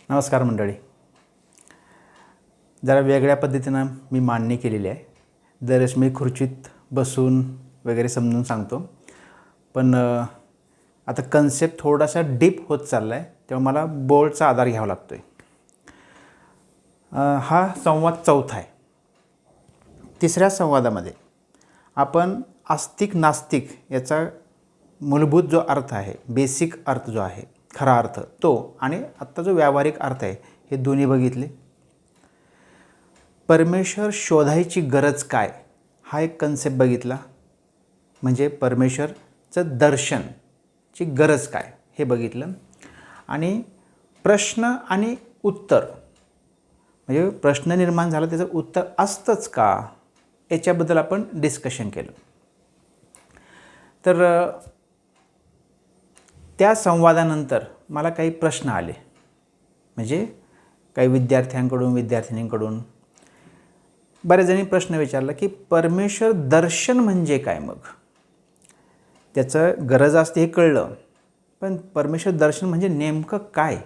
नमस्कार मंडळी. जरा वेगळ्या पद्धतीनं मी मांडणी केलेली आहे. दरवेळेस मी खुर्चीत बसून वगैरे समजून सांगतो, पण आता कन्सेप्ट थोडासा डीप होत चालला आहे, तेव्हा मला बोर्डचा आधार घ्यावा लागतो आहे. हा संवाद चौथा आहे. तिसऱ्या संवादामध्ये आपण आस्तिक नास्तिक याचा मूलभूत जो अर्थ आहे, बेसिक अर्थ जो आहे, खरा अर्थ तो, आणि आत्ता जो व्यावहारिक अर्थ आहे, हे दोन्ही बघितले. परमेश्वर शोधायची गरज काय हा एक कन्सेप्ट बघितला, म्हणजे परमेश्वरचं दर्शनची गरज काय हे बघितलं. आणि प्रश्न आणि उत्तर, म्हणजे प्रश्न निर्माण झाला त्याचं उत्तर असतंच का याच्याबद्दल आपण डिस्कशन केलं. तर त्या संवादानंतर मला काही प्रश्न आले, म्हणजे काही विद्यार्थ्यांकडून बऱ्याच जणी प्रश्न विचारला की परमेश्वर दर्शन म्हणजे काय. मग त्याचं गरज असते हे कळलं, पण परमेश्वर दर्शन म्हणजे नेमकं काय.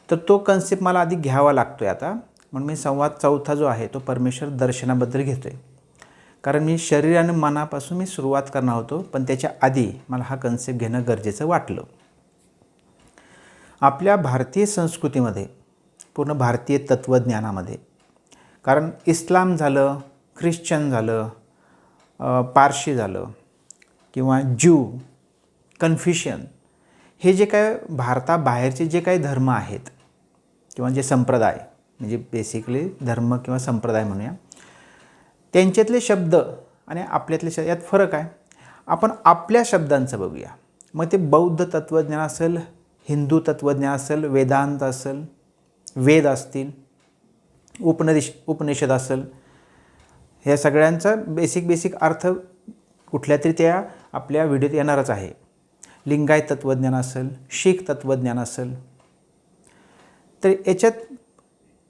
तर तो कन्सेप्ट मला आधी घ्यावा लागतो आहे आता, म्हणून मी संवाद चौथा जो आहे तो परमेश्वर दर्शनाबद्दल घेतो आहे. कारण मी शरीर आणि मनापासून मी सुरुवात करणार होतो, पण त्याच्या आधी मला हा कन्सेप्ट घेणं गरजेचं वाटलं. आपल्या भारतीय संस्कृतीमध्ये, पूर्ण भारतीय तत्त्वज्ञानामध्ये, कारण इस्लाम झालं, ख्रिश्चन झालं, पारशी झालं, किंवा ज्यू, कन्फ्युशियन, हे जे काय भारताबाहेरचे जे काही धर्म आहेत किंवा जे संप्रदाय, म्हणजे बेसिकली धर्म किंवा संप्रदाय म्हणूया, त्यांच्यातले शब्द आणि आपल्यातले शब्द यात फरक आहे. आपण आपल्या शब्दांचं बघूया. मग ते बौद्ध तत्त्वज्ञान असेल, हिंदू तत्त्वज्ञान असेल, वेदांत असेल, वेद असतील, उपनिषद असेल, ह्या सगळ्यांचा बेसिक अर्थ कुठल्या तरी त्या आपल्या व्हिडिओत येणारच आहे. लिंगायत तत्त्वज्ञान असेल, शीख तत्त्वज्ञान असेल, तर याच्यात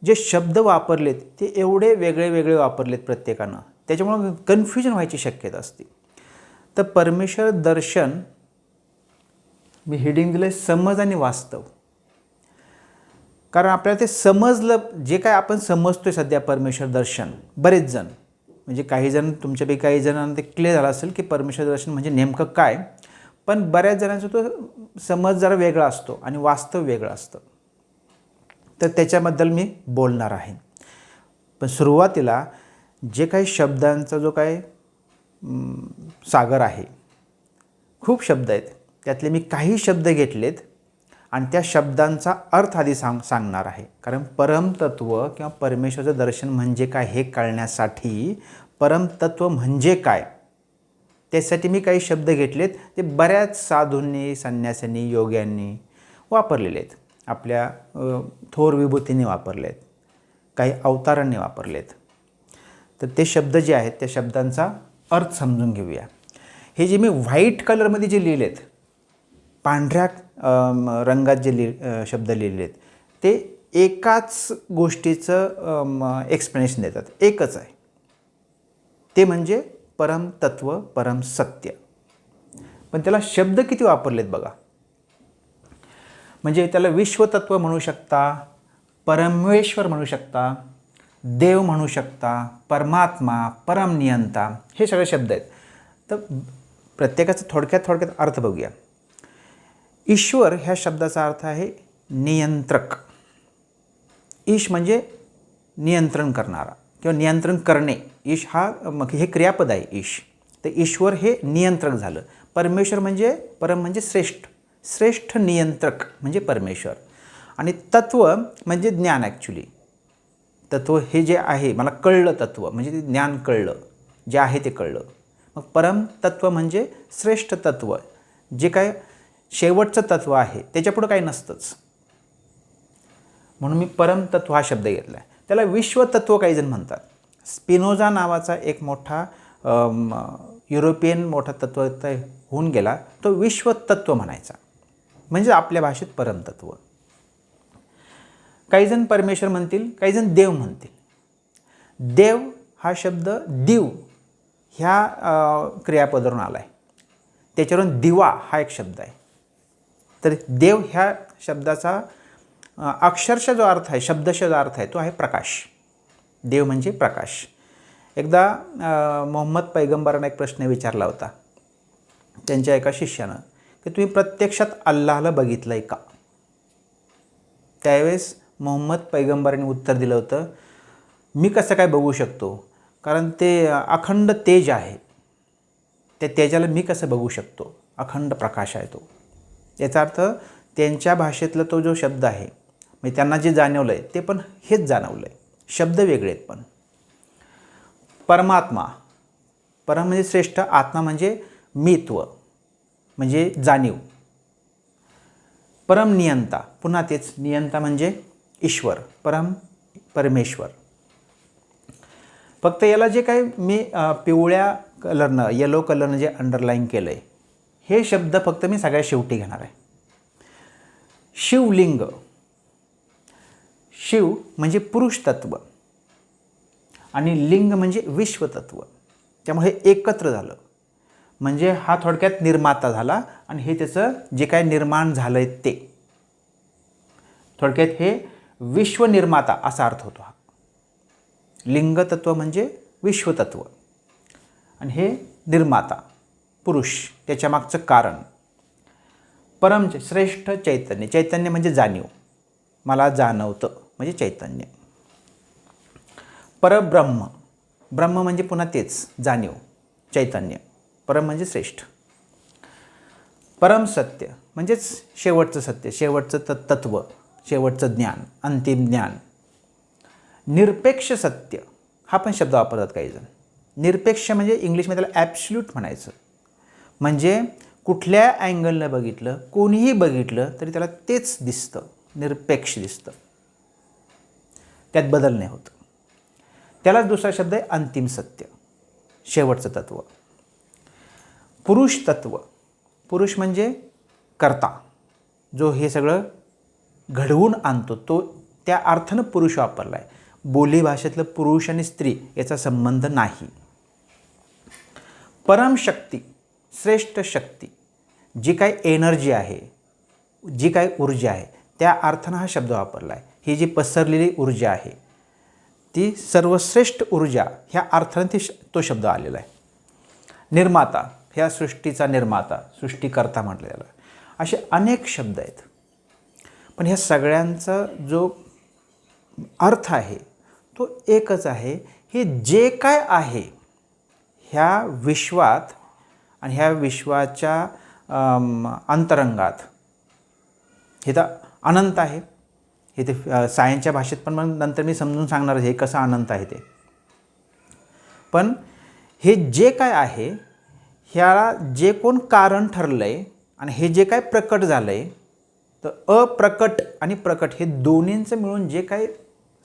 जे शब्द वापरलेत ते एवढे वेगळे वापरलेत प्रत्येकानं, त्याच्यामुळं कन्फ्युजन व्हायची शक्यता असते. तर परमेश्वर दर्शन मी हेडिंग दिलं आहे समज आणि वास्तव. कारण आपल्याला ते समजलं, जे काय आपण समजतो आहे सध्या परमेश्वर दर्शन, बरेच जण, म्हणजे काही जण, तुमच्यापैकी काही जणांना ते क्लिअर झालं असेल की परमेश्वर दर्शन म्हणजे नेमकं काय, पण बऱ्याच जणांचा तो समज जरा वेगळा असतो आणि वास्तव वेगळं असतं. तर त्याच्याबद्दल मी बोलणार आहे. पण सुरुवातीला जे काही शब्दांचा जो काही सागर आहे, खूप शब्द आहेत, त्यातले मी काही शब्द घेतलेत आणि त्या शब्दांचा अर्थ आधी सांगणार आहे. कारण परमतत्व किंवा परमेश्वराचं दर्शन म्हणजे काय हे कळण्यासाठी, परमतत्व म्हणजे काय त्यासाठी मी काही शब्द घेतलेत. ते बऱ्याच साधूंनी, संन्यासांनी, योग्यांनी वापरलेले आहेत, आपल्या थोर विभूतींनी वापरलेत, काही अवतारांनी वापरलेत. तर ते शब्द जे आहेत त्या शब्दांचा अर्थ समजून घेऊया. हे जे मी व्हाईट कलरमध्ये जे लिहिलेत, पांढऱ्या रंगात जे शब्द लिहिलेत, ते एकाच गोष्टीचं एक्सप्लेनेशन देतात. एकच आहे, ते म्हणजे परमतत्व, परम सत्य. पण त्याला शब्द किती वापरलेत बघा. म्हणजे त्याला विश्वतत्व म्हणू शकता, परमेश्वर म्हणू शकता, देव म्हणू शकता, परमात्मा, परमनियंता, हे सगळे शब्द आहेत. तर प्रत्येकाचा थोडक्यात अर्थ बघूया. ईश्वर ह्या शब्दाचा अर्थ आहे नियंत्रक. ईश म्हणजे नियंत्रण करणारा किंवा नियंत्रण करणे. ईश हा हे क्रियापद आहे, ईश. तर ईश्वर हे नियंत्रक झालं. परमेश्वर म्हणजे परम म्हणजे श्रेष्ठ नियंत्रक म्हणजे परमेश्वर. आणि तत्व म्हणजे ज्ञान. ॲक्च्युली तत्व हे जे आहे, मला कळलं तत्व म्हणजे ते ज्ञान कळलं, जे आहे ते कळलं. मग परम तत्व म्हणजे श्रेष्ठ तत्व, जे काय शेवटचं तत्व आहे, त्याच्यापुढं काही नसतंच. म्हणून मी परमतत्व हा शब्द घेतला आहे. त्याला विश्वतत्व काही जण म्हणतात. स्पिनोजा नावाचा एक मोठा युरोपियन मोठा तत्वज्ञ होऊन गेला, तो विश्वतत्व म्हणायचा, म्हणजे आपल्या भाषेत परमतत्व. काही जण परमेश्वर म्हणतील, काही जण देव म्हणतील. देव हा शब्द दिव ह्या क्रियापदावरून आला आहे, त्याच्यावरून दिवा हा एक शब्द आहे. तर देव ह्या शब्दाचा अक्षरशः जो अर्थ आहे, शब्दशः जो अर्थ आहे तो आहे प्रकाश. देव म्हणजे प्रकाश. एकदा मोहम्मद पैगंबरांना एक प्रश्न विचारला होता त्यांच्या एका शिष्यानं की तुम्ही प्रत्यक्षात अल्लाहला बघितलं आहे का? त्यावेळेस मोहम्मद पैगंबरांनी उत्तर दिलं होतं, मी कसं काय बघू शकतो, कारण ते अखंड तेज आहे, त्या तेजाला मी कसं बघू शकतो, अखंड प्रकाश आहे तो. याचा अर्थ त्यांच्या भाषेतला तो जो शब्द आहे, म्हणजे त्यांना जे जाणवलं आहे ते पण हेच जाणवलं आहे, शब्द वेगळे आहेत. पण परमात्मा, परम म्हणजे श्रेष्ठ, आत्मा म्हणजे मीत्व म्हणजे जाणीव. परम नियंता, पुन्हा तेच, नियंता म्हणजे ईश्वर, परमेश्वर. फक्त याला जे काही मी पिवळ्या कलरनं, येलो कलरनं जे अंडरलाईन केलं आहे, हे शब्द फक्त मी सगळ्यात शेवटी घेणार आहे. शिवलिंग, शिव म्हणजे पुरुष तत्व आणि लिंग म्हणजे विश्वतत्व, त्यामुळे हे एकत्र झालं. म्हणजे हा थोडक्यात निर्माता झाला आणि हे त्याचं जे काय निर्माण झालं आहे ते, थोडक्यात हे विश्वनिर्माता असा अर्थ होतो. हा लिंगतत्व म्हणजे विश्वतत्व आणि हे निर्माता पुरुष, त्याच्या मागचं कारण. परम श्रेष्ठ चैतन्य, चैतन्य म्हणजे जाणीव, मला जाणवतं म्हणजे चैतन्य. परब्रह्म, ब्रह्म म्हणजे पुन्हा तेच, जाणीव, चैतन्य. परम म्हणजे श्रेष्ठ. परम सत्य म्हणजेच शेवटचं सत्य, शेवटचं तत्व, शेवटचं ज्ञान, अंतिम ज्ञान. निरपेक्ष सत्य, हा पण शब्द वापरतात काही जण. निरपेक्ष म्हणजे इंग्लिशमध्ये त्याला ॲब्सल्यूट म्हणायचं, म्हणजे कुठल्या अँगलनं बघितलं, कोणीही बघितलं तरी त्याला तेच दिसतं, निरपेक्ष दिसतं, त्यात बदल नाही होत. त्यालाच दुसरा शब्द आहे अंतिम सत्य, शेवटचं तत्व. पुरुष तत्व, पुरुष म्हणजे कर्ता, जो हे सगळं घडवून आणतो, तो त्या अर्थानं पुरुष वापरला आहे. बोलीभाषेतलं पुरुष आणि स्त्री याचा संबंध नाही. परमशक्ती, श्रेष्ठ शक्ती, जी काय एनर्जी आहे, जी काय ऊर्जा आहे, त्या अर्थानं हा शब्द वापरला आहे. ही जी पसरलेली ऊर्जा आहे ती सर्वश्रेष्ठ ऊर्जा, ह्या अर्थानं तो शब्द आलेला आहे. निर्माता, ह्या सृष्टीचा निर्माता, सृष्टीकर्ता म्हटलं त्याला. असे अनेक शब्द आहेत, पण ह्या सगळ्यांचा जो अर्थ आहे तो एकच आहे. हे जे काय आहे ह्या विश्वात आणि ह्या विश्वाच्या अंतरंगात, हे तर अनंत आहे. हे ते सायन्सच्या भाषेत पण मग नंतर मी समजून सांगणार हे कसं अनंत आहे ते. पण हे जे काय आहे ह्याला जे कोण कारण ठरलं आहे आणि हे जे काय प्रकट झालं आहे, तर अप्रकट आणि प्रकट हे दोन्हींचं मिळून जे काय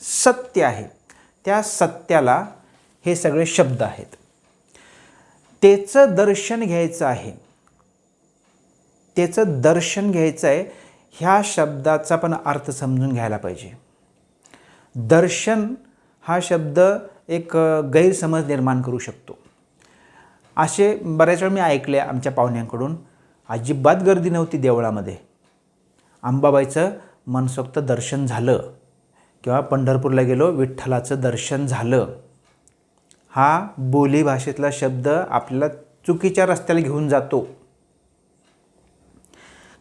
सत्य आहे, त्या सत्याला हे सगळे शब्द आहेत. त्याचं दर्शन घ्यायचं आहे, त्याचं दर्शन घ्यायचं आहे. ह्या शब्दाचा पण अर्थ समजून घ्यायला पाहिजे. दर्शन हा शब्द एक गैरसमज निर्माण करू शकतो. असे बऱ्याच वेळा मी ऐकले आमच्या पाहुण्यांकडून, अजिबात गर्दी नव्हती देवळामध्ये, अंबाबाईचं मनसोक्त दर्शन झालं, किंवा पंढरपूरला गेलो विठ्ठलाचं दर्शन झालं. हा बोलीभाषेतला शब्द आपल्याला चुकीच्या रस्त्याला घेऊन जातो.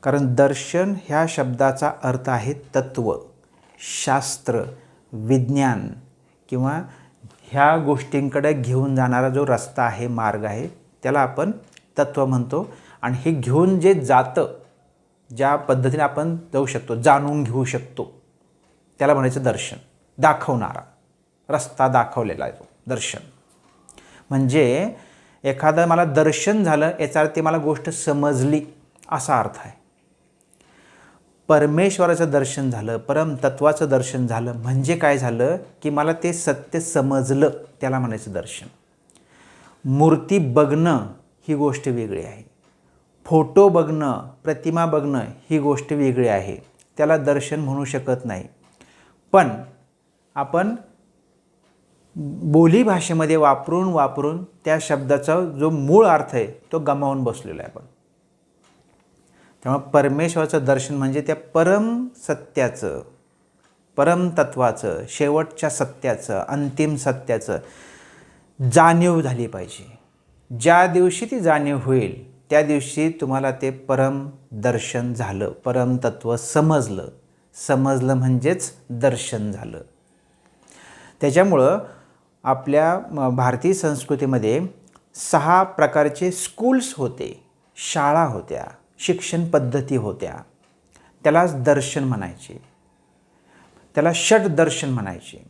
कारण दर्शन ह्या शब्दाचा अर्थ आहे तत्व, शास्त्र, विज्ञान, किंवा ह्या गोष्टींकडे घेऊन जाणारा जो रस्ता आहे, मार्ग आहे, त्याला आपण तत्व म्हणतो. आणि हे घेऊन जे जातं, ज्या पद्धतीने आपण जाऊ शकतो, जाणून घेऊ शकतो, त्याला म्हणायचं दर्शन. दाखवणारा रस्ता दाखवलेला आहे तो दर्शन. म्हणजे एखादं मला दर्शन झालं याचा अर्थ मला गोष्ट समजली असा अर्थ आहे. परमेश्वराचं दर्शन झालं, परमतत्वाचं दर्शन झालं म्हणजे काय झालं की मला ते सत्य समजलं, त्याला म्हणायचं दर्शन. मूर्ती बघणं ही गोष्ट वेगळी आहे, फोटो बघणं, प्रतिमा बघणं ही गोष्ट वेगळी आहे, त्याला दर्शन म्हणू शकत नाही. पण आपण बोलीभाषेमध्ये वापरून त्या शब्दाचा जो मूळ अर्थ आहे तो गमावून बसलेला आहे आपण. त्यामुळे परमेश्वराचं दर्शन म्हणजे त्या परम सत्याचं, परमतत्वाचं, शेवटच्या सत्याचं, अंतिम सत्याचं जाणीव झाली पाहिजे. ज्या दिवशी ती जाणीव होईल त्या दिवशी तुम्हाला ते परम दर्शन झालं, परमतत्व समजलं. समजलं म्हणजेच दर्शन झालं. त्याच्यामुळं आपल्या भारतीय संस्कृतीमध्ये 6 प्रकारचे स्कूल्स होते, शाळा होत्या, शिक्षण पद्धती होत्या. त्यालाच दर्शन म्हणायचे, त्याला षट दर्शन म्हणायचे.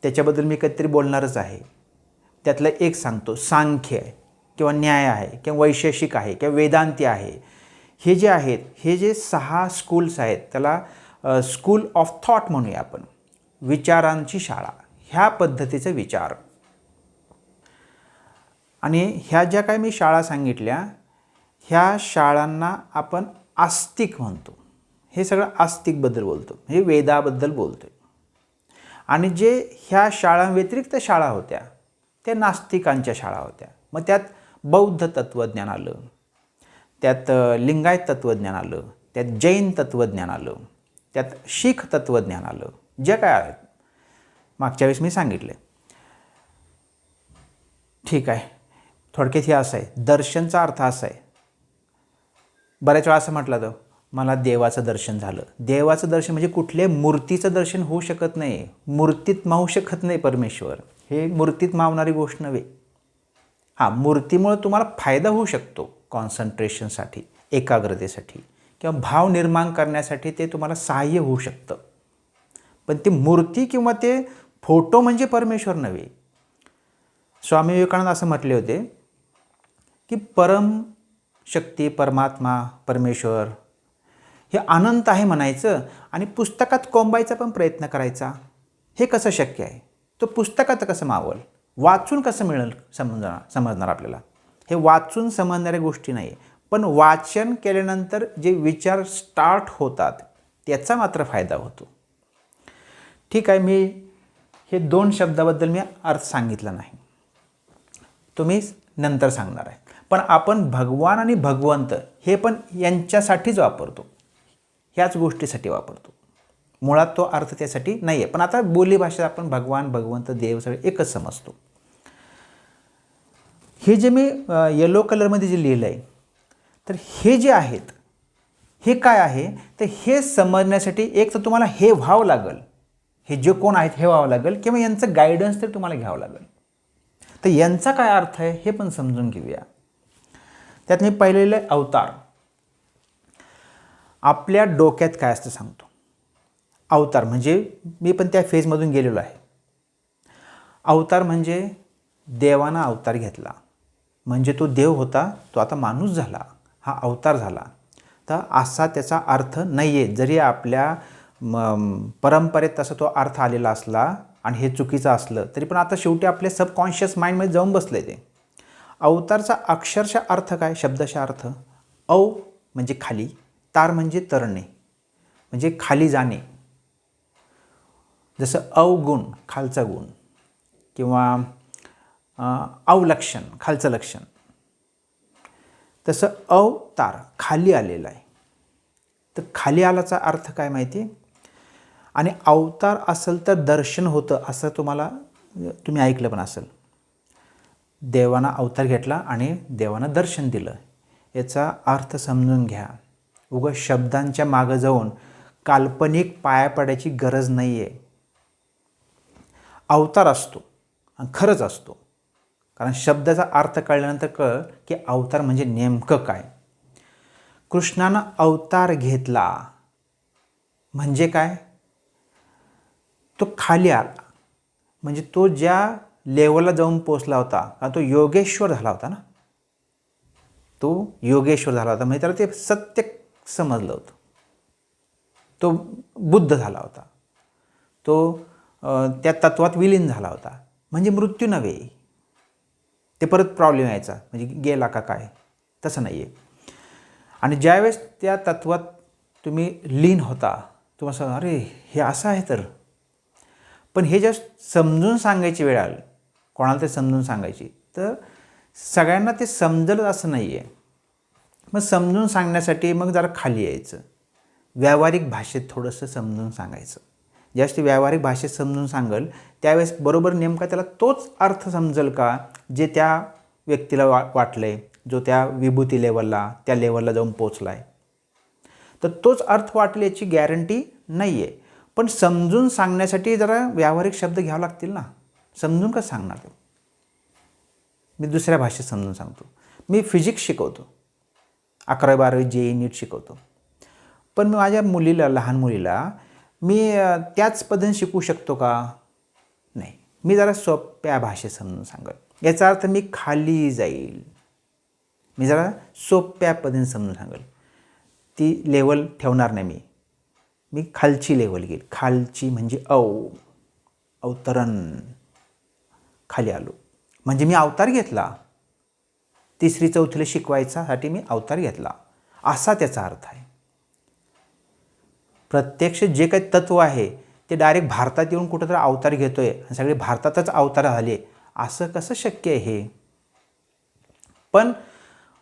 त्याच्याबद्दल मी काहीतरी बोलणारच आहे. त्यातलं एक सांगतो, सांख्य आहे किंवा न्याय आहे किंवा वैशेषिक आहे किंवा वेदांती आहे. हे जे आहेत, हे जे 6 स्कूल्स आहेत त्याला स्कूल ऑफ थॉट म्हणूया आपण, विचारांची शाळा. ह्या पद्धतीचे विचार. आणि ह्या ज्या काही मी शाळा सांगितल्या, ह्या शाळांना आपण आस्तिक म्हणतो. हे सगळं आस्तिकबद्दल बोलतो, हे वेदाबद्दल बोलतो. आणि जे ह्या शाळांव्यतिरिक्त शाळा होत्या त्या नास्तिकांच्या शाळा होत्या. मग त्यात बौद्ध तत्त्वज्ञान आलं, त्यात लिंगायत तत्त्वज्ञान आलं, त्यात जैन तत्त्वज्ञान आलं, त्यात शीख तत्त्वज्ञान आलं. जे काय आहेत मागच्या वेळेस मी सांगितले. ठीक आहे. थोडक्यात हे असं आहे, दर्शनचा अर्थ असा आहे. बऱ्याच वेळा असं म्हटलं तर मला देवाचं दर्शन झालं. देवाचं दर्शन म्हणजे कुठल्याही मूर्तीचं दर्शन होऊ शकत नाही. मूर्तीत मावू शकत नाही परमेश्वर. हे मूर्तीत मावणारी गोष्ट नव्हे. हां, मूर्तीमुळे तुम्हाला फायदा होऊ शकतो, कॉन्सन्ट्रेशनसाठी, एकाग्रतेसाठी किंवा भाव निर्माण करण्यासाठी ते तुम्हाला सहाय्य होऊ शकतं. पण ती मूर्ती किंवा ते फोटो म्हणजे परमेश्वर नव्हे. स्वामी विवेकानंद असं म्हटले होते की परम शक्ती, परमात्मा, परमेश्वर हे अनंत आहे म्हणायचं आणि पुस्तकात कोंबायचा पण प्रयत्न करायचा. हे कसं शक्य आहे? तो पुस्तकात कसं मावल? वाचून कसं मिळेल समजणार आपल्याला? हे वाचून समजणाऱ्या गोष्टी नाही, पण वाचन केल्यानंतर जे विचार स्टार्ट होतात त्याचा मात्र फायदा होतो. ठीक आहे, मी हे 2 शब्दाबद्दल मी अर्थ सांगितला नाही, तो मी नंतर सांगणार आहे. पण आपण भगवान आणि भगवंत हे पण यांच्यासाठीच वापरतो, ह्याच गोष्टीसाठी वापरतो. मुळात तो अर्थ त्यासाठी नाही आहे. पण आता बोलीभाषेत आपण भगवान, भगवंत, देव सगळे एकच समजतो. हे जे मी येलो कलरमध्ये जे लिहिलं आहे, तर हे जे आहेत हे काय आहे, तर हे समजण्यासाठी एक तर तुम्हाला हे व्हावं लागेल, हे जे कोण आहेत हे व्हावं लागेल, किंवा यांचं गायडन्स तर तुम्हाला घ्यावं लागेल. तर यांचा काय अर्थ आहे हे पण समजून घेऊया. त्यात मी पाहिलेलं अवतार. आपल्या डोक्यात काय असतं सांगतो. अवतार म्हणजे मी पण त्या फेजमधून गेलेलो आहे. अवतार म्हणजे देवानं अवतार घेतला, म्हणजे तो देव होता, तो आता माणूस झाला, हा अवतार झाला. तर असा त्याचा अर्थ नाही आहे. जरी आपल्या परंपरेत तसा तो अर्थ आलेला असला आणि हे चुकीचं असलं तरी पण आता शेवटी आपल्या सबकॉन्शियस माइंडमध्ये जाऊन बसले ते. अवतारचा अक्षरशः अर्थ काय? शब्दशः अर्थ अव म्हणजे खाली, तार म्हणजे तरणे, म्हणजे खाली जाणे. जसं अवगुण खालचा गुण किंवा अवलक्षण खालचं लक्षण, तसं अवतार खाली आलेला आहे. तर खाली आल्याचा अर्थ काय माहिती? आणि अवतार असेल तर दर्शन होतं असं तुम्ही ऐकलं पण असेल. देवानं अवतार घेतला आणि देवानं दर्शन दिलं. याचा अर्थ समजून घ्या. उगाच शब्दांच्या मागं जाऊन काल्पनिक पाया पडायची गरज नाही आहे. अवतार असतो आणि खरंच असतो, कारण शब्दाचा अर्थ कळल्यानंतर कळ की अवतार म्हणजे नेमकं काय. कृष्णानं अवतार घेतला म्हणजे काय? तो खाली आला, म्हणजे तो ज्या लेवलला जाऊन पोचला होता, कारण तो योगेश्वर झाला होता ना, तो योगेश्वर झाला होता म्हणजे त्याला ते सत्य समजलं होतं. तो बुद्ध झाला होता, तो त्या तत्वात विलीन झाला होता. म्हणजे मृत्यू नव्हे, ते परत प्रॉब्लेम यायचा म्हणजे गेला का काय, तसं नाही आहे. आणि ज्यावेळेस त्या तत्वात तुम्ही लीन होता तुम्हाला सांगा अरे हे असं आहे. तर पण हे जस्ट समजून सांगायची वेळ आली, कोणाला ते समजून सांगायची, तर सगळ्यांना ते समजलं असं नाही आहे. मग समजून सांगण्यासाठी मग जरा खाली यायचं, व्यावहारिक भाषेत थोडंसं समजून सांगायचं, ज्यावेळेस ती व्यावहारिक भाषेत समजून सांगेल त्यावेळेस बरोबर नेमका त्याला तोच अर्थ समजेल का जे त्या व्यक्तीला वाटलं आहे, जो त्या विभूती लेवलला त्या लेवलला जाऊन पोचला आहे. तर तोच अर्थ वाटेल याची गॅरंटी नाही आहे. पण समजून सांगण्यासाठी जरा व्यावहारिक शब्द घ्यावे लागतील ना. समजून कसं सांगणार ते? मी दुसऱ्या भाषेत समजून सांगतो. मी फिजिक्स शिकवतो, 11वी-12वी JEE नीट शिकवतो. पण माझ्या मुलीला, लहान मुलीला मी त्याच पद्धतीने शिकवू शकतो का? नाही. मी जरा सोप्या भाषेत समजून सांगेल. याचा अर्थ मी खाली जाईल. मी जरा सोप्या पद्धतीने समजून सांगेल. ती लेवल ठेवणार नाही मी खालची लेवल घेईल. खालची म्हणजे अवतरण. खाली आलो म्हणजे मी अवतार घेतला. 3री-4थीला शिकवायच्यासाठी मी अवतार घेतला, असा त्याचा अर्थ आहे. प्रत्यक्ष जे काही तत्व आहे ते डायरेक्ट भारतात येऊन कुठंतरी अवतार घेतोय आणि सगळे भारतातच अवतार झाले, असं कसं शक्य आहे हे? पण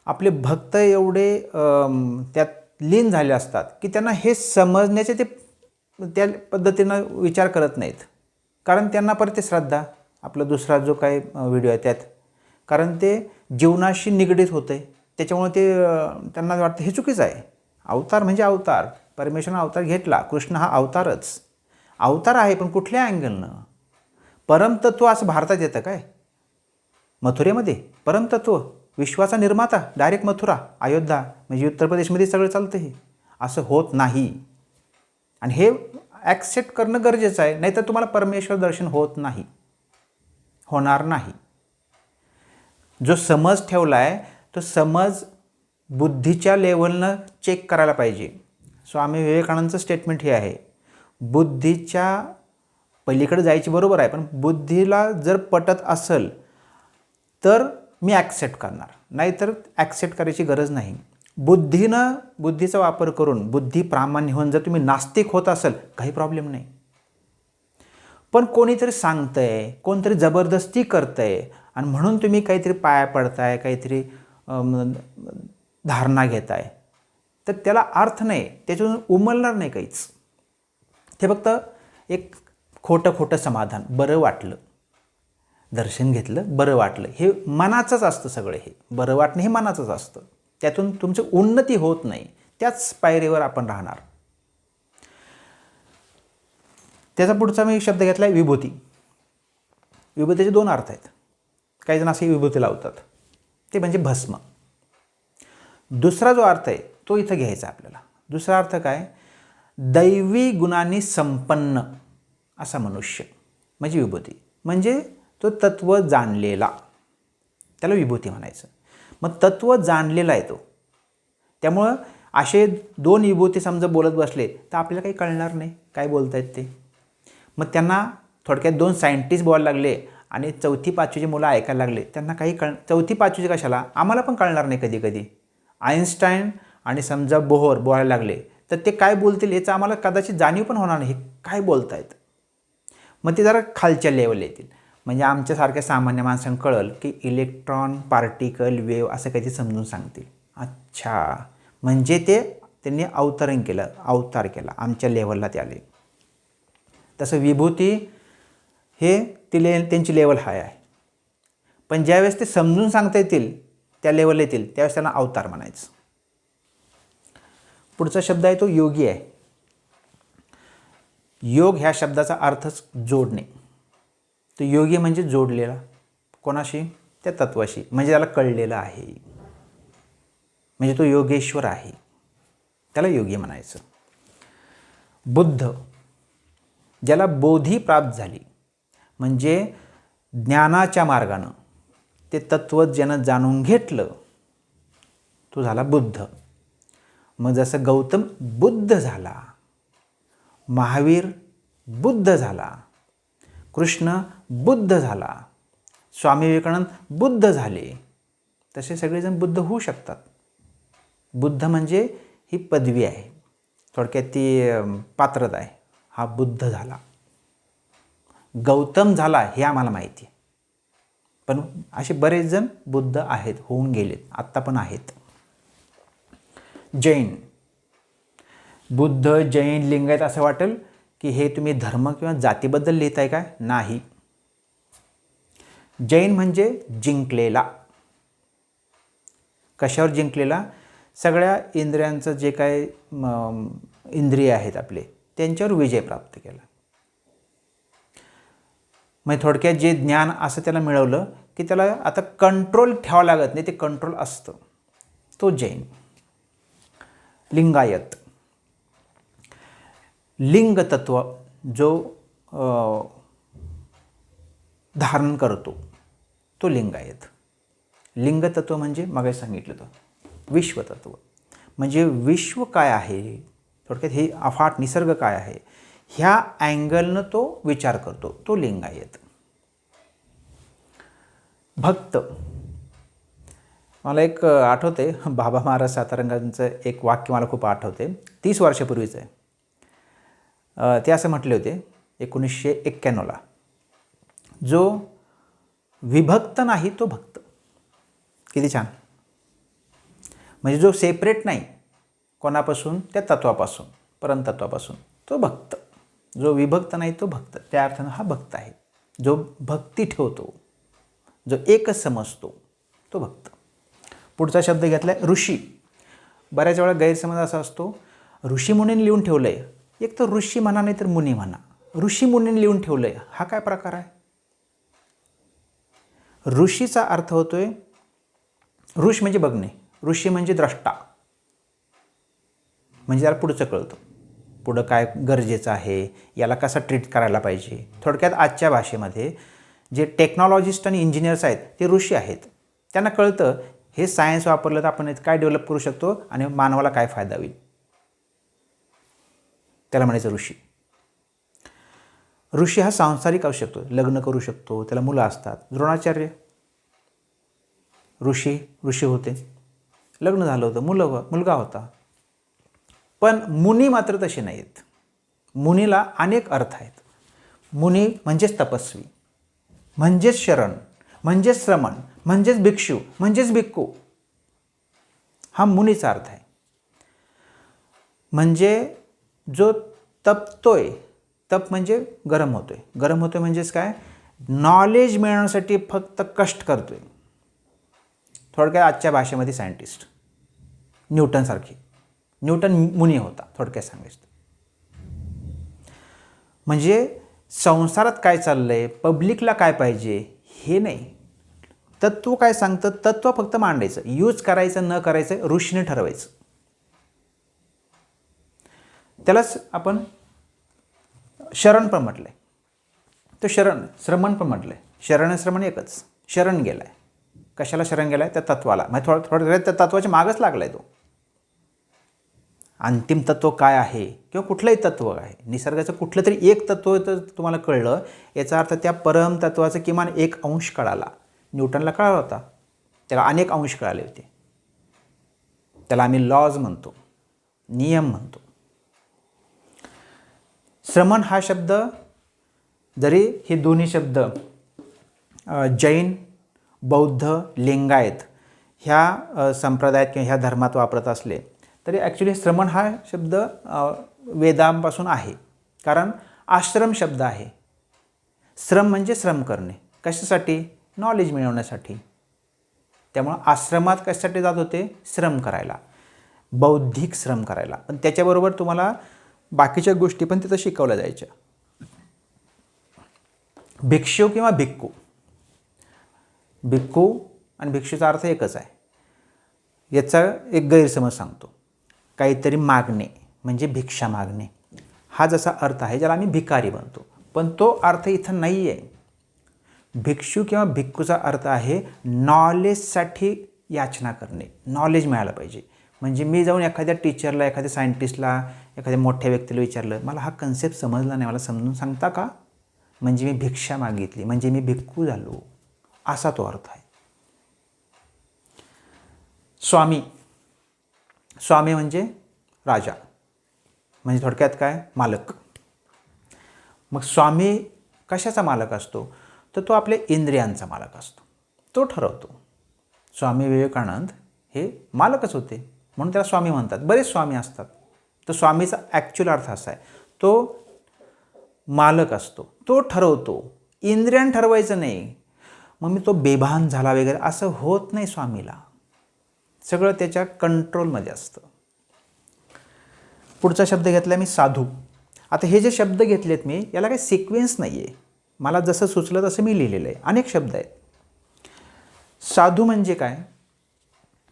आपले भक्त एवढे त्यात लीन झाले असतात की त्यांना हे समजण्याचे ते त्या पद्धतीनं विचार करत नाहीत. कारण त्यांना परत ते श्रद्धा, आपला दुसरा जो काही व्हिडिओ आहे त्यात, कारण ते जीवनाशी निगडीत होते. त्याच्यामुळे ते त्यांना वाटतं हे चुकीचं आहे. अवतार म्हणजे अवतार. परमेश्वरानं अवतार घेतला. कृष्ण हा अवतारच अवतार आहे. पण कुठल्या अँगलनं? परमतत्व असं भारतात येतं काय? मथुरेमध्ये परमतत्व, विश्वाचा निर्माता डायरेक्ट मथुरा, अयोध्या म्हणजे उत्तर प्रदेशमध्ये सगळं चालतं. हे असं होत नाही आणि हे ॲक्सेप्ट करणं गरजेचं आहे. नाहीतर तुम्हाला परमेश्वर दर्शन होत नाही, होणार नाही. जो समज ठेवला आहे तो समज बुद्धीच्या लेवलनं चेक करायला पाहिजे. स्वामी विवेकानंदचं स्टेटमेंट हे आहे, बुद्धीच्या पलीकडे जायची बरोबर आहे, पण बुद्धीला जर पटत असेल तर मी ॲक्सेप्ट करणार, नाहीतर ॲक्सेप्ट करायची गरज नाही. बुद्धीचा वापर करून बुद्धी प्रामाण्य होऊन जर तुम्ही नास्तिक होत असाल काही प्रॉब्लेम नाही. पण कोणीतरी सांगतंय, कोणतरी जबरदस्ती करतंय आणि म्हणून तुम्ही काहीतरी पाया पडताय, काहीतरी धारणा घेताय, तर त्याला अर्थ नाही, त्याच्यातून उमलणार नाही काहीच. ते फक्त एक खोटं समाधान, बरं वाटलं, दर्शन घेतलं, बरं वाटलं, हे मनाचंच असतं. सगळं हे बरं वाटणं हे मनाचंच असतं. त्यातून तुमची उन्नती होत नाही. त्याच पायरीवर आपण राहणार. त्याचा पुढचा मी शब्द घेतला आहे विभूती. विभूतीचे 2 अर्थ आहेत. काही जण असे विभूती लावतात, ते म्हणजे भस्म. दुसरा जो अर्थ आहे तो इथं घ्यायचा आपल्याला. दुसरा अर्थ काय? दैवी गुणांनी संपन्न असा मनुष्य म्हणजे विभूती. म्हणजे तो तत्व जाणलेला, त्याला विभूती म्हणायचं. मग तत्व जाणलेला आहे तो. त्यामुळं असे 2 विभूती समजा बोलत बसले तर आपल्याला काही कळणार नाही काय बोलतायत ते. मग त्यांना थोडक्यात 2 सायंटिस्ट बोलायला लागले आणि 4थी-5वीची मुलं ऐकायला लागले, त्यांना काही 4थी-5वीची कशाला, आम्हाला पण कळणार नाही कधी कधी. आईन्स्टाईन आणि समजा बोहर बोलायला लागले तर ते काय बोलतील याचं आम्हाला कदाचित जाणीव पण होणार नाही, काय बोलतायत. मग ते जरा खालच्या लेवल येतील. म्हणजे आमच्यासारख्या सामान्य माणसांना कळलं की इलेक्ट्रॉन, पार्टिकल, वेव्ह असं काहीतरी समजून सांगतील. अच्छा, म्हणजे त्यांनी अवतार केला, आमच्या लेवलला ते आले. तसं विभूती हे त्यांची लेवल हाय आहे. पण ज्यावेळेस ते समजून सांगता येतील, त्या लेवलला येतील, त्यावेळेस त्यांना अवतार म्हणायचं. पुढचा शब्द आहे तो योगी आहे. योग ह्या शब्दाचा अर्थच जोडणे. तो योगी म्हणजे जोडलेला. कोणाशी? त्या तत्वाशी, म्हणजे त्याला कळलेलं आहे, म्हणजे तो योगेश्वर आहे, त्याला योगी म्हणायचं. बुद्ध, ज्याला बोधी प्राप्त झाली, म्हणजे ज्ञानाच्या मार्गानं ते तत्व ज्यानं जाणून घेतलं तो झाला बुद्ध. मग जसं गौतम बुद्ध झाला, महावीर बुद्ध झाला, कृष्ण बुद्ध झाला, स्वामी विवेकानंद बुद्ध झाले, तसे सगळेजण बुद्ध होऊ शकतात. बुद्ध म्हणजे ही पदवी आहे, थोडक्यात ती पात्रता आहे. हा बुद्ध झाला, गौतम झाला हे आम्हाला माहिती आहे, पण असे बरेच जण बुद्ध आहेत, होऊन गेलेत, आत्ता पण आहेत. जैन, बुद्ध, जैन, लिंगायत असं वाटेल की हे तुम्ही धर्म किंवा जातीबद्दल लिहिताय काय? नाही. जैन म्हणजे जिंकलेला. कशावर जिंकलेला? सगळ्या इंद्रियांचं जे काय इंद्रिय आहेत आपले त्यांच्यावर विजय प्राप्त केला. म्हणजे थोडक्यात जे ज्ञान असं त्याला मिळवलं की त्याला आता कंट्रोल ठेवावं लागत नाही, ते कंट्रोल असतं. तो जैन. लिंगायत. लिंग तत्व जो धारण करतो तो लिंगायत. लिंग तत्व म्हणजे मग सांगितलं तो विश्वतत्व. म्हणजे विश्व काय आहे, थोडक्यात हे अफाट निसर्ग काय आहे, ह्या अँगलनं तो विचार करतो, तो लिंगायत. भक्त. मला एक आठवते, बाबा महाराज सातारंगांचं एक वाक्य मला खूप आठवते, 30 वर्षापूर्वीचं आहे. ते असं म्हटले होते 1991ला, जो विभक्त नाही तो भक्त. किती छान. म्हणजे जो सेपरेट नाही कोणापासून, त्या तत्वापासून, परमतत्वापासून, तो भक्त. जो विभक्त नाही तो भक्त. त्या अर्थानं हा भक्त आहे. जो भक्ती ठेवतो, जो एकच समजतो, तो भक्त. पुढचा शब्द घेतला आहे ऋषी. बऱ्याच वेळा गैरसमज असा असतो, ऋषी मुनींनी लिहून ठेवलं आहे. एक तर ऋषी म्हणा नाही तर मुनी म्हणा, ऋषी मुनींनी लिहून ठेवलं आहे, हा काय प्रकार आहे? ऋषीचा अर्थ होतोय, ऋष म्हणजे बघणे, ऋषी म्हणजे द्रष्टा. म्हणजे त्याला पुढचं कळतं, पुढं काय गरजेचं आहे, याला कसं ट्रीट करायला पाहिजे. थोडक्यात आजच्या भाषेमध्ये जे टेक्नॉलॉजिस्ट आणि इंजिनियर्स आहेत ते ऋषी आहेत. त्यांना कळतं हे सायन्स वापरलं तर आपण काय डेव्हलप करू शकतो आणि मानवाला काय फायदा होईल, त्याला म्हणायचं ऋषी. ऋषी हा सांसारिक असू शकतो, लग्न करू शकतो, त्याला मुलं असतात. द्रोणाचार्य ऋषी होते, लग्न झालं होतं, मुलगा होता. पण मुनी मात्र तसे नाहीत. मुनीला अनेक अर्थ आहेत. मुनी म्हणजेच तपस्वी, म्हणजेच शरण, म्हणजेच श्रमण, म्हणजेच भिक्षू, म्हणजेच भिक्खू. हा मुनीचा अर्थ आहे. म्हणजे जो तपतोय, तप म्हणजे गरम होतोय, गरम होतोय म्हणजेच काय, नॉलेज मिळवण्यासाठी फक्त कष्ट करतोय. थोडक्यात आजच्या भाषेमध्ये सायंटिस्ट, न्यूटनसारखे. न्यूटन मुनी होता थोडक्यात सांगायचं. म्हणजे संसारात काय चाललंय, पब्लिकला काय पाहिजे हे नाही, तत्व काय सांगतं, तत्व फक्त मांडायचं, यूज करायचं न करायचं ऋषीने ठरवायचं. त्यालाच आपण शरण पण म्हटलंय. तो श्रमण पण म्हटलंय. शरण श्रमण एकच. शरण गेलाय. कशाला शरण गेलाय? त्या तत्वाला. म्हणजे थोडं त्या तत्वाच्या मागच लागलाय तो. अंतिम तत्व काय आहे किंवा कुठलंही तत्व आहे, निसर्गाचं कुठलं तरी एक तत्व तर तुम्हाला कळलं, याचा अर्थ त्या परम तत्वाचं किमान एक अंश कळाला. न्यूटनला कळाला होता, त्याला अनेक अंश कळाले होते. त्याला आम्ही लॉज म्हणतो, नियम म्हणतो. श्रमण हा शब्द, जरी हे दोन्ही शब्द जैन, बौद्ध, लिंगायत ह्या संप्रदायात किंवा ह्या धर्मात वापरत असले तरी ॲक्च्युली श्रमण हा शब्द वेदांपासून आहे. कारण आश्रम शब्द आहे. श्रम म्हणजे श्रम करणे. कशासाठी? नॉलेज मिळवण्यासाठी. त्यामुळं आश्रमात कशासाठी जात होते? श्रम करायला, बौद्धिक श्रम करायला. पण त्याच्याबरोबर तुम्हाला बाकीच्या गोष्टी पण तिथं शिकवल्या जायच्या. भिक्षू किंवा भिक्खू. भिक्खू आणि भिक्षूचा अर्थ एकच आहे. याचा एक गैरसमज सांगतो. काहीतरी मागणे म्हणजे भिक्षा मागणे, हा जसा अर्थ आहे ज्याला आम्ही भिकारी बनतो, पण तो अर्थ इथं नाही आहे. भिक्षू किंवा भिक्खूचा अर्थ आहे नॉलेजसाठी याचना करणे, नॉलेज मिळालं पाहिजे. म्हणजे मी जाऊन एखाद्या टीचरला, एखाद्या सायंटिस्टला, एखाद्या मोठ्या व्यक्तीला विचारलं, मला हा कन्सेप्ट समजला नाही, मला समजून सांगता का? म्हणजे मी भिक्षा मागितली, म्हणजे मी भिक्खू झालो, असा तो अर्थ आहे. स्वामी. स्वामी म्हणजे राजा, म्हणजे थोडक्यात काय? मालक. मग स्वामी कशाचा मालक असतो? तर तो आपल्या इंद्रियांचा मालक असतो, तो ठरवतो. स्वामी विवेकानंद हे मालकच होते म्हणून त्याला स्वामी म्हणतात. बरेच स्वामी असतात. तर स्वामीचा ॲक्च्युअल अर्थ असा आहे, तो मालक असतो, तो ठरवतो. इंद्रियान ठरवायचं नाही. मग मी तो बेभान झाला वगैरे असं होत नाही स्वामीला. सगळं त्याच्या कंट्रोलमध्ये असतं. पुढचा शब्द घेतला मी साधू. आता हे जे शब्द घेतलेत मी, याला काही सिक्वेन्स नाही आहे. मला जसं सुचलं तसं मी लिहिलेलं आहे. अनेक शब्द आहेत. साधू म्हणजे काय?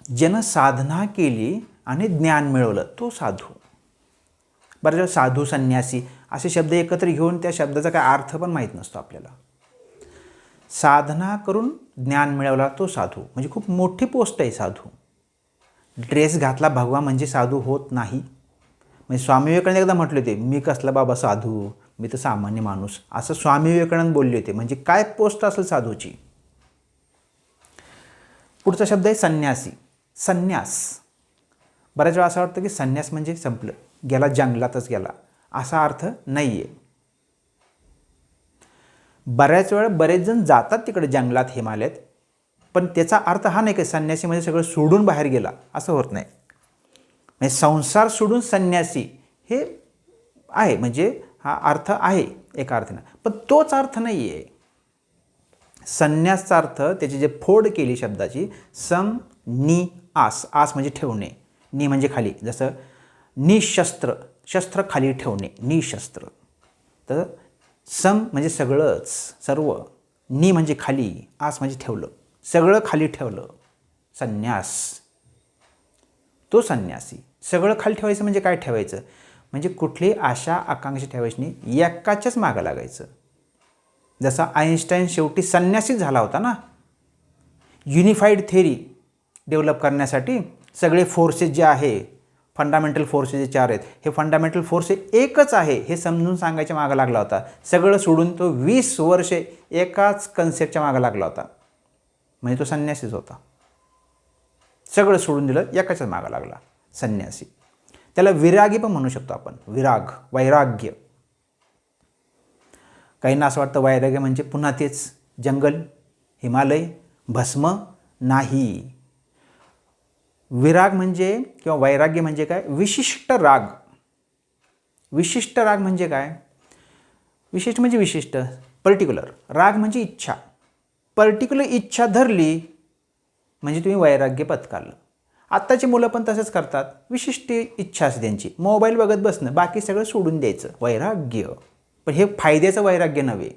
ज्यानं साधना केली आणि ज्ञान मिळवलं तो साधू. बऱ्याच वेळा साधू, संन्यासी असे शब्द एकत्र घेऊन त्या शब्दाचा काय अर्थ पण माहीत नसतो आपल्याला. साधना करून ज्ञान मिळवला तो साधू. म्हणजे खूप मोठी पोस्ट आहे साधू. ड्रेस घातला भगवा म्हणजे साधू होत नाही. म्हणजे स्वामी विवेकानंद एकदा म्हटले होते, मी कसला बाबा साधू, मी तर सामान्य माणूस, असं स्वामी विवेकानंद बोलले होते. म्हणजे काय पोस्ट असेल साधूची. पुढचा शब्द आहे संन्यासी. संन्यास. बऱ्याच वेळा असं वाटतं की संन्यास म्हणजे संपलं, गेला जंगलातच गेला, असा अर्थ नाही आहे. बऱ्याच वेळा बरेच जण जातात तिकडे जंगलात, हिमालयात, पण त्याचा अर्थ हा नाही की संन्यासी म्हणजे सगळं सोडून बाहेर गेला, असं होत नाही. म्हणजे संसार सोडून संन्यासी हे आहे, म्हणजे हा अर्थ आहे एका अर्थानं, पण तोच अर्थ नाही आहे. संन्यासचा अर्थ त्याची जे फोड केली शब्दाची, सम नि आस. आस म्हणजे ठेवणे, नि म्हणजे खाली. जसं निशस्त्र, शस्त्र खाली ठेवणे, निशस्त्र. तर सम म्हणजे सगळंच, सर्व. नि म्हणजे खाली, आस म्हणजे ठेवलं, सगळं खाली ठेवलं. संन्यास, तो संन्यासी. सगळं खाली ठेवायचं म्हणजे काय ठेवायचं? म्हणजे कुठली आशा आकांक्षा ठेवायची नाही, एकाच्याच मागं लागायचं. जसा आईन्स्टाईन शेवटी संन्यासी झाला होता ना, युनिफाईड थेरी डेव्हलप करण्यासाठी. सगळे फोर्सेस जे आहे, फंडामेंटल फोर्सेस जे 4 आहेत, हे फंडामेंटल फोर्स एकच आहे हे समजून सांगायच्या मागं लागला होता. सगळं सोडून तो 20 वर्षे एकाच कन्सेप्टच्या मागं लागला होता. म्हणजे तो संन्यासीच होता. सगळं सोडून दिलं, एकाच्याच मागं लागला, संन्यासी. त्याला विरागी पण म्हणू शकतो आपण. विराग, वैराग्य. काहींना असं वाटतं वैराग्य म्हणजे पुन्हा तेच जंगल, हिमालय, भस्म. नाही. विराग म्हणजे किंवा वैराग्य म्हणजे काय? विशिष्ट राग. विशिष्ट राग म्हणजे काय? विशिष्ट म्हणजे विशिष्ट, पर्टिक्युलर. राग म्हणजे इच्छा. पर्टिक्युलर इच्छा धरली म्हणजे तुम्ही वैराग्य पत्करलं. आत्ताची मुलं पण तसंच करतात. विशिष्ट इच्छा असते त्यांची, मोबाईल बघत बसणं, बाकी सगळं सोडून द्यायचं, वैराग्य. पण हे फायद्याचं वैराग्य नव्हे.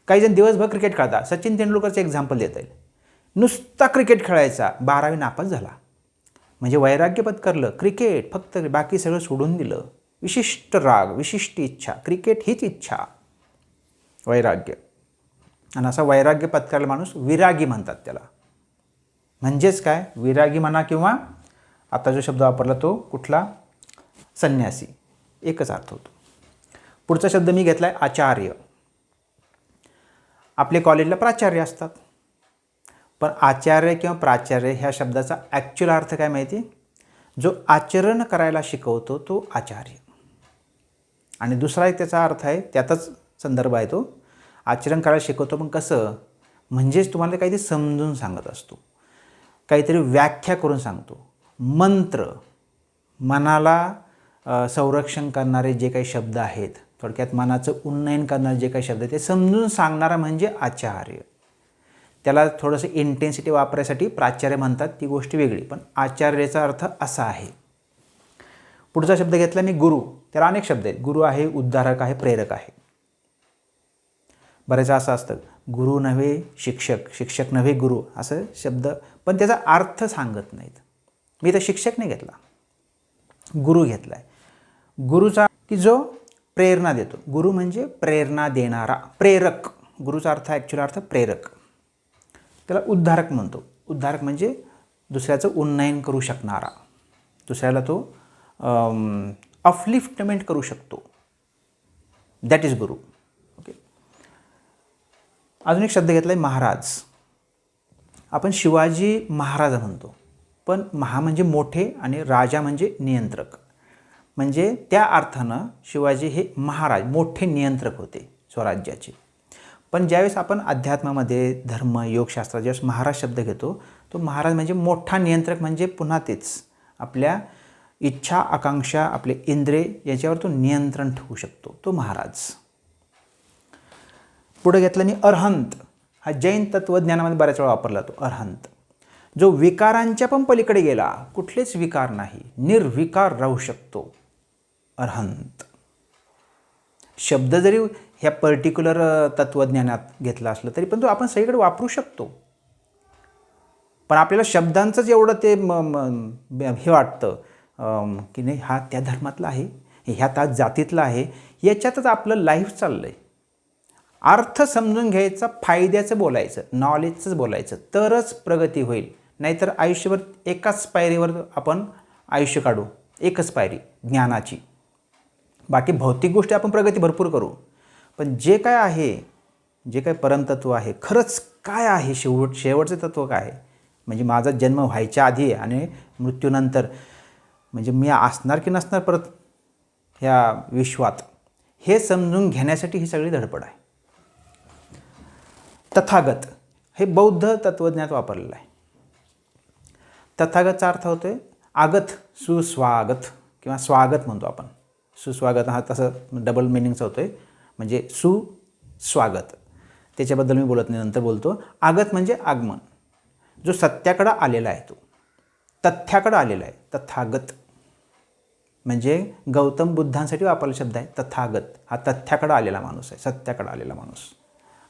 काही जण दिवसभर क्रिकेट खेळतात. सचिन तेंडुलकरचं एक्झाम्पल देता येईल. नुसता क्रिकेट खेळायचा, 12वी नापास झाला. म्हणजे वैराग्य पत्करलं, क्रिकेट फक्त, बाकी सगळं सोडून दिलं. विशिष्ट राग, विशिष्ट इच्छा, क्रिकेट हीच इच्छा, वैराग्य. आणि असा वैराग्य पत्करला माणूस विरागी म्हणतात त्याला. म्हणजेच काय? विरागी म्हणा किंवा आता जो शब्द वापरला तो कुठला? संन्यासी. एकच अर्थ होतो. पुढचा शब्द मी घेतला आहे आचार्य. आपले कॉलेजला प्राचार्य असतात, पण आचार्य किंवा प्राचार्य ह्या शब्दाचा ॲक्च्युअल अर्थ काय माहिती? जो आचरण करायला शिकवतो तो आचार्य. आणि दुसरा एक त्याचा अर्थ आहे, त्यातच संदर्भ आहे तो. आचरण करायला शिकवतो, पण कसं? म्हणजेच तुम्हाला काहीतरी समजून सांगत असतो, काहीतरी व्याख्या करून सांगतो. मंत्र, मनाला संरक्षण करणारे जे काही शब्द आहेत, थोडक्यात मनाचं उन्नयन करणारे जे काही शब्द आहेत, ते समजून सांगणारा म्हणजे आचार्य. त्याला थोडंसं इंटेन्सिटी वापरायसाठी प्राचार्य म्हणतात, ती गोष्ट वेगळी, पण आचार्याचा अर्थ असा आहे. पुढचा शब्द घेतला मी गुरु. त्याला अनेक शब्द आहेत. गुरु आहे, उद्धारक आहे, प्रेरक आहे. बरेच असं असतं, गुरु नव्हे शिक्षक, शिक्षक नव्हे गुरु, असं शब्द, पण त्याचा अर्थ सांगत नाहीत. मी तर शिक्षक नाही घेतला, गुरु घेतला आहे. गुरुचा की जो प्रेरणा देतो. गुरु म्हणजे प्रेरणा देणारा, प्रेरक. गुरुचा अर्थ, ॲक्च्युअल अर्थ प्रेरक. त्याला उद्धारक म्हणतो. उद्धारक म्हणजे दुसऱ्याचं उन्नयन करू शकणारा, दुसऱ्याला तो अपलिफ्टमेंट करू शकतो, दॅट इज गुरु. ओके. अजून एक शब्द घेतला आहे महाराज. आपण शिवाजी महाराज म्हणतो, पण महा म्हणजे मोठे आणि राजा म्हणजे नियंत्रक. म्हणजे त्या अर्थानं शिवाजी हे महाराज, मोठे नियंत्रक होते स्वराज्याचे. पण ज्यावेळेस आपण अध्यात्मामध्ये, धर्म, योगशास्त्रात ज्यावेळेस महाराज शब्द घेतो, तो महाराज म्हणजे मोठा नियंत्रक, म्हणजे पुन्हा तेच आपल्या इच्छा आकांक्षा आपले इंद्रिय याच्यावर तो नियंत्रण ठेवू शकतो, तो महाराज. पुढे घेतलं मी अरहंत. हा जैन तत्त्वज्ञानामध्ये बऱ्याच वेळा वापरला तो अरहंत, जो विकारांच्या पण पलीकडे गेला, कुठलेच विकार नाही, निर्विकार राहू शकतो, अरहंत. शब्द जरी ह्या पर्टिक्युलर तत्त्वज्ञानात घेतला असलं तरी पण तो आपण सगळीकडे वापरू शकतो. पण आपल्याला शब्दांचंच एवढं ते हे वाटतं की नाही हा त्या धर्मातला आहे, ह्या त्या जातीतला आहे, याच्यातच आपलं लाईफ चाललं आहे. अर्थ समजून घ्यायचा, फायद्याचं बोलायचं, नॉलेजचंच बोलायचं, तरच प्रगती होईल. नाहीतर आयुष्यभर एकाच पायरीवर आपण आयुष्य काढू, एकच पायरी ज्ञानाची. बाकी भौतिक गोष्टी आपण प्रगती भरपूर करू, पण जे काय आहे, जे काय परमतत्व आहे, खरंच काय आहे, शेवटचं तत्त्व काय आहे, म्हणजे माझा जन्म व्हायच्या आधी आणि मृत्यूनंतर म्हणजे मी असणार की नसणार परत ह्या विश्वात, हे समजून घेण्यासाठी ही सगळी धडपड आहे. तथागत हे बौद्ध तत्त्वज्ञानात वापरलेलं आहे. तथागतचा अर्थ होतो आहे आगत, सुस्वागत किंवा स्वागत म्हणतो आपण. सुस्वागत हा तसं डबल मिनिंगचा होतो आहे, म्हणजे सुस्वागत. त्याच्याबद्दल मी बोलत नाही, नंतर बोलतो. आगत म्हणजे आगमन, जो सत्याकडं आलेला आहे, तो तथ्याकडं आलेला आहे. तथागत म्हणजे गौतम बुद्धांसाठी वापरलेला शब्द आहे तथागत. हा तथ्याकडं आलेला माणूस आहे, सत्याकडं आलेला माणूस.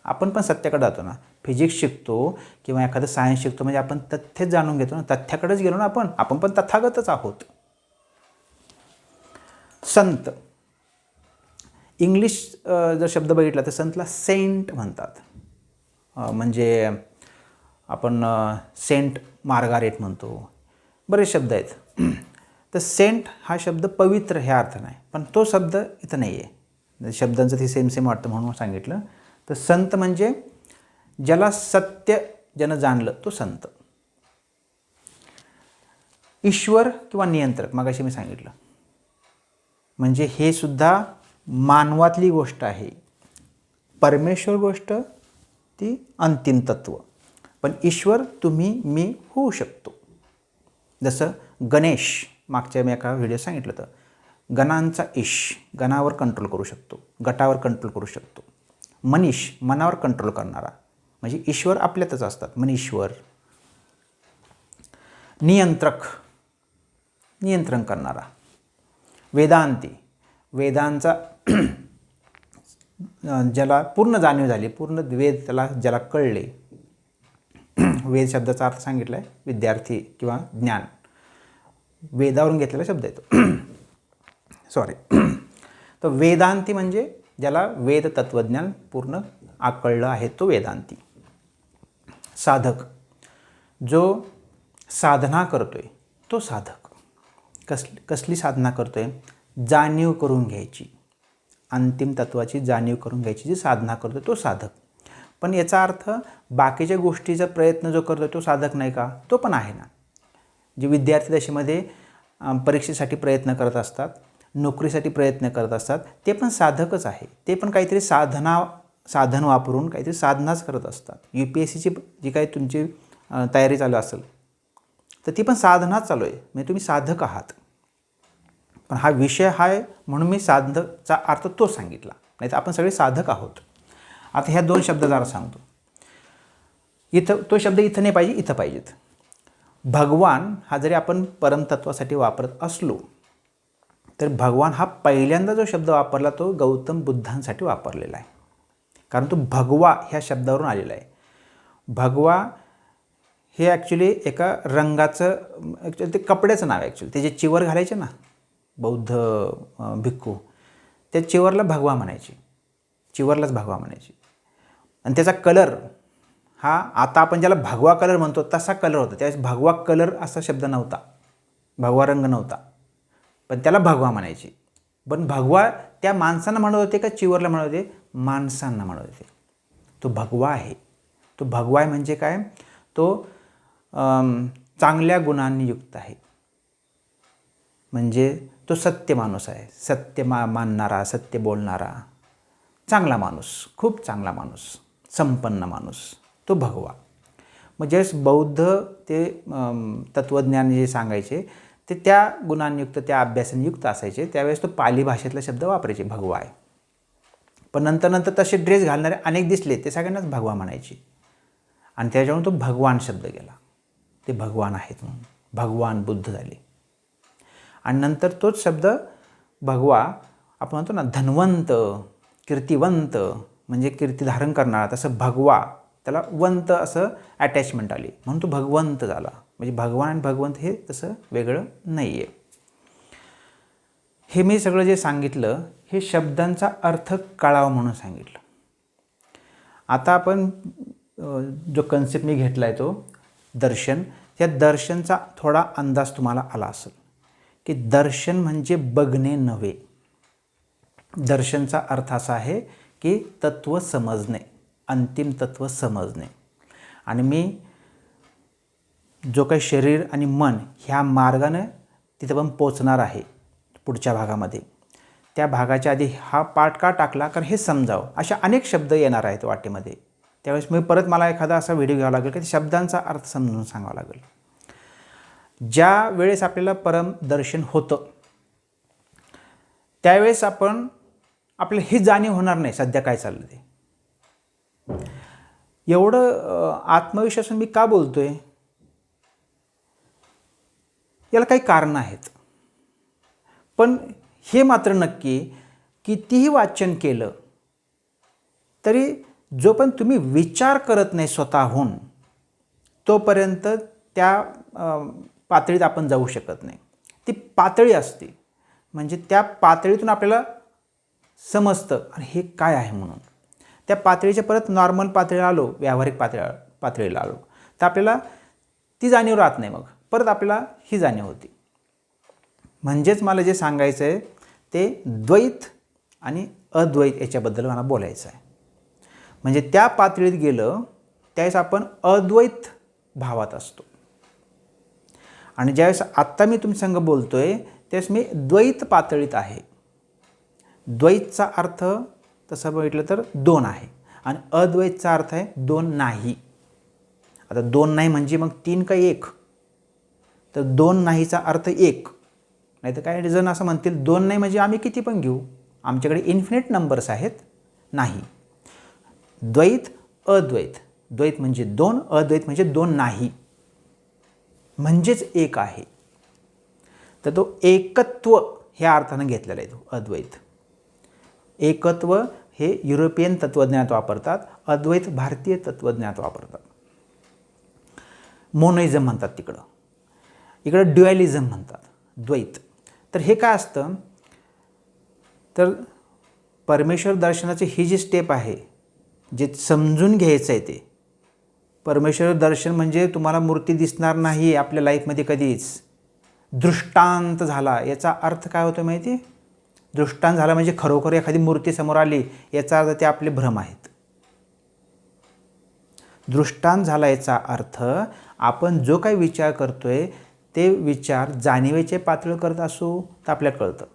आपण पण सत्याकडे जातो ना, फिजिक्स शिकतो किंवा एखादं सायन्स शिकतो म्हणजे आपण तथ्यच जाणून घेतो ना, तथ्याकडेच गेलो ना आपण पण तथागतच आहोत. संत, इंग्लिश जर शब्द बघितला तर संतला सेंट म्हणतात. म्हणजे आपण सेंट मार्गारेट म्हणतो, बरेच शब्द आहेत. तर सेंट हा शब्द पवित्र ह्या अर्थ नाही, पण तो शब्द इथं नाही आहे. शब्दांचं ते सेम वाटतं म्हणून सांगितलं. तर संत म्हणजे ज्याला सत्य ज्यानं जाणलं तो संत. ईश्वर किंवा नियंत्रक मगाशी मी सांगितलं, म्हणजे हे सुद्धा मानवातली गोष्ट आहे. परमेश्वर गोष्ट ती अंतिम तत्व, पण ईश्वर तुम्ही मी होऊ शकतो. जसं गणेश, मागच्या मी एका व्हिडिओ सांगितलं होतं, गणांचा ईश, गणावर कंट्रोल करू शकतो, गटावर कंट्रोल करू शकतो. मनीष, मनावर कंट्रोल करणारा, म्हणजे ईश्वर आपल्यातच असतात, मनीश्वर. नियंत्रक, नियंत्रण करणारा. वेदांती, वेदांचा ज्याला पूर्ण जाणीव झाली, पूर्ण वेद ज्याला कळले. वेद शब्दाचा अर्थ सांगितला आहे विद्यार्थी किंवा ज्ञान, वेदावरून घेतलेला शब्द येतो. सॉरी. तर वेदांती म्हणजे ज्याला वेद तत्त्वज्ञान पूर्ण आकळलं आहे, तो वेदांती. साधक, जो साधना करतोय तो साधक. कसली साधना करतोय? जाणीव करून घ्यायची, अंतिम तत्वाची जाणीव करून घ्यायची जी साधना करतोय तो साधक. पण याचा अर्थ बाकीच्या गोष्टीचा प्रयत्न जो करतोय तो साधक नाही का? तो पण आहे ना. जे विद्यार्थी दशेमध्ये परीक्षेसाठी प्रयत्न करत असतात, नोकरीसाठी प्रयत्न करत असतात, ते पण साधकच आहे. ते पण काहीतरी साधन वापरून काहीतरी साधनाच करत असतात. UPSCची जी काही तुमची तयारी चालू असेल तर ती पण साधनाच चालू आहे, म्हणजे तुम्ही साधक आहात. पण हा विषय हा आहे म्हणून मी साधकचा अर्थ तो सांगितला, नाही तर आपण सगळे साधक आहोत. आता ह्या दोन शब्द जरा सांगतो. इथं तो शब्द इथं नाही पाहिजे, इथं पाहिजेत. भगवान हा जरी आपण परमतत्वासाठी वापरत असलो तर भगवान हा पहिल्यांदा जो शब्द वापरला तो गौतम बुद्धांसाठी वापरलेला आहे. कारण तो भगवा ह्या शब्दावरून आलेला आहे. भगवा हे ॲक्च्युली एका रंगाचं, ॲक्च्युली ते कपड्याचं नाव आहे. ॲक्च्युली ते जे चिवर घालायचे ना बौद्ध भिक्खू, त्या चिवरला भगवा म्हणायचे, चिवरलाच भगवा म्हणायचे. आणि त्याचा कलर हा आता आपण ज्याला भगवा कलर म्हणतो तसा कलर होता. त्यावेळेस भगवा कलर असा शब्द नव्हता, भगवा रंग नव्हता, पण त्याला भगवा म्हणायचे. पण भगवा त्या माणसांना म्हणत होते का चिवरला म्हणत होते? माणसांना म्हणत होते. तो भगवा आहे. तो भगवा आहे म्हणजे काय? तो चांगल्या गुणांनी युक्त आहे, म्हणजे तो सत्य माणूस आहे, सत्य मानणारा, सत्य बोलणारा, चांगला माणूस, खूप चांगला माणूस, संपन्न माणूस, तो भगवा. मग ज्यावेळेस बौद्ध ते तत्त्वज्ञान जे सांगायचे ते त्या गुणांयुक्त, त्या अभ्यासांयुक्त असायचे. त्यावेळेस तो पाली भाषेतला शब्द वापरायचे, भगवा आहे. पण नंतर तसे ड्रेस घालणारे अनेक दिसले, ते सगळ्यांनाच भगवा म्हणायचे. आणि त्याच्यामुळे तो भगवान शब्द गेला. ते भगवान आहेत म्हणून भगवान बुद्ध झाले. आणि नंतर तोच शब्द भगवा आपण म्हणतो ना, धनवंत, कीर्तिवंत, म्हणजे कीर्ती धारण करणारा, तसं भगवा त्याला वंत असं अटॅचमेंट आली म्हणून तो भगवंत झाला. म्हणजे भगवान आणि भगवंत हे तसं वेगळं नाही आहे. हे मी सगळं जे सांगितलं हे शब्दांचा अर्थ कळावा म्हणून सांगितलं. आता आपण जो कन्सेप्ट मी घेतला आहे तो दर्शन, त्या दर्शनचा थोडा अंदाज तुम्हाला आला असेल की दर्शन म्हणजे बघणे नव्हे. दर्शनचा अर्थ असा आहे की तत्त्व समजणे, अंतिम तत्त्व समजणे. आणि मी जो काही शरीर आणि मन ह्या मार्गानं तिथं पण पोचणार आहे पुढच्या भागामध्ये. त्या भागाच्या आधी हा पाठ का टाकला, कारण हे समजावं. अशा अनेक शब्द येणार आहेत वाटेमध्ये. त्यावेळेस मला एखादा असा व्हिडिओ घ्यावा लागेल की शब्दांचा अर्थ समजून सांगावा लागेल. ज्या वेळेस आपल्याला परम दर्शन होतं त्यावेळेस आपल्याला ही जाणीव होणार नाही सध्या काय चाललं ते. एवढं आत्मविश्वासाने मी का बोलतोय, याला काही कारणं आहेत. पण हे मात्र नक्की, कितीही वाचन केलं तरी जो पण तुम्ही विचार करत नाही स्वतःहून तोपर्यंत त्या पातळीत आपण जाऊ शकत नाही. ती पातळी असते, म्हणजे त्या पातळीतून आपल्याला समजतं आणि हे काय आहे म्हणून. त्या पातळीच्या परत नॉर्मल पातळीला आलो, व्यावहारिक पातळीला आलो तर आपल्याला ती जाणीव राहत नाही. मग परत आपल्याला ही जाणीव होती. म्हणजेच मला जे सांगायचं आहे ते द्वैत आणि अद्वैत याच्याबद्दल मला बोलायचं आहे. म्हणजे त्या पातळीत गेलं त्यावेळेस आपण अद्वैत भावात असतो. आणि ज्यावेळेस आत्ता मी तुमच्यासंग बोलतो आहे त्यावेळेस मी द्वैत पातळीत आहे. द्वैतचा अर्थ तसं बघितलं तर दोन आहे आणि अद्वैतचा अर्थ आहे दोन नाही. आता दोन नाही म्हणजे मग तीन का एक, तर दोन नाहीचा अर्थ एक. नाही तर काही जण असं म्हणतील दोन नाही म्हणजे आम्ही किती पण घेऊ, आमच्याकडे इन्फिनिट नंबर्स आहेत. नाही, द्वैत अद्वैत. द्वैत म्हणजे दोन, अद्वैत म्हणजे दोन नाही म्हणजेच एक आहे. तर तो एकत्व ह्या अर्थानं घेतलेला आहे तो अद्वैत. एकत्व हे युरोपियन तत्त्वज्ञानात वापरतात, अद्वैत भारतीय तत्त्वज्ञानात वापरतात. मोनोइझम म्हणतात तिकडं, इकडं ड्युॲलिझम म्हणतात, द्वैत. तर हे काय असतं, तर परमेश्वर दर्शनाची ही जी स्टेप आहे, जे समजून घ्यायचं आहे ते. परमेश्वर दर्शन म्हणजे तुम्हाला मूर्ती दिसणार नाही आपल्या लाईफमध्ये कधीच. दृष्टांत झाला याचा अर्थ काय होतो माहिती आहे? दृष्टांत झाला म्हणजे खरोखर एखादी मूर्ती समोर आली याचा अर्थ ते आपले भ्रम आहेत. दृष्टांत झाला याचा अर्थ आपण जो काही विचार करतोय ते विचार जाणीवेचे पातळीवर करत असू तर आपल्याला कळतं.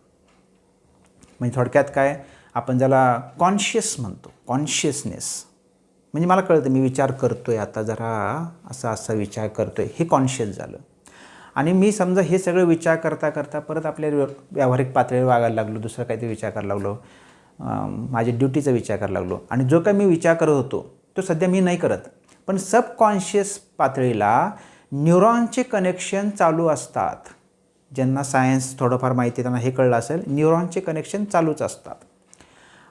म्हणजे थोडक्यात काय, आपण ज्याला कॉन्शियस म्हणतो, कॉन्शियसनेस म्हणजे मला कळतं मी विचार करतोय, आता जरा असा विचार करतोय, हे कॉन्शियस झालं. आणि मी समजा हे सगळं विचार करता करता परत आपल्या व्यावहारिक पातळीवर वागायला लागलो, दुसरं काहीतरी विचार करायला लागलो, माझ्या ड्युटीचा विचार करायला लागलो. आणि जो काही मी विचार करत होतो तो सध्या मी नाही करत, पण सबकॉन्शियस पातळीला न्यूरॉनचे कनेक्शन चालू असतात. ज्यांना सायन्स थोडंफार माहिती त्यांना हे कळलं असेल, न्यूरॉनचे कनेक्शन चालूच असतात.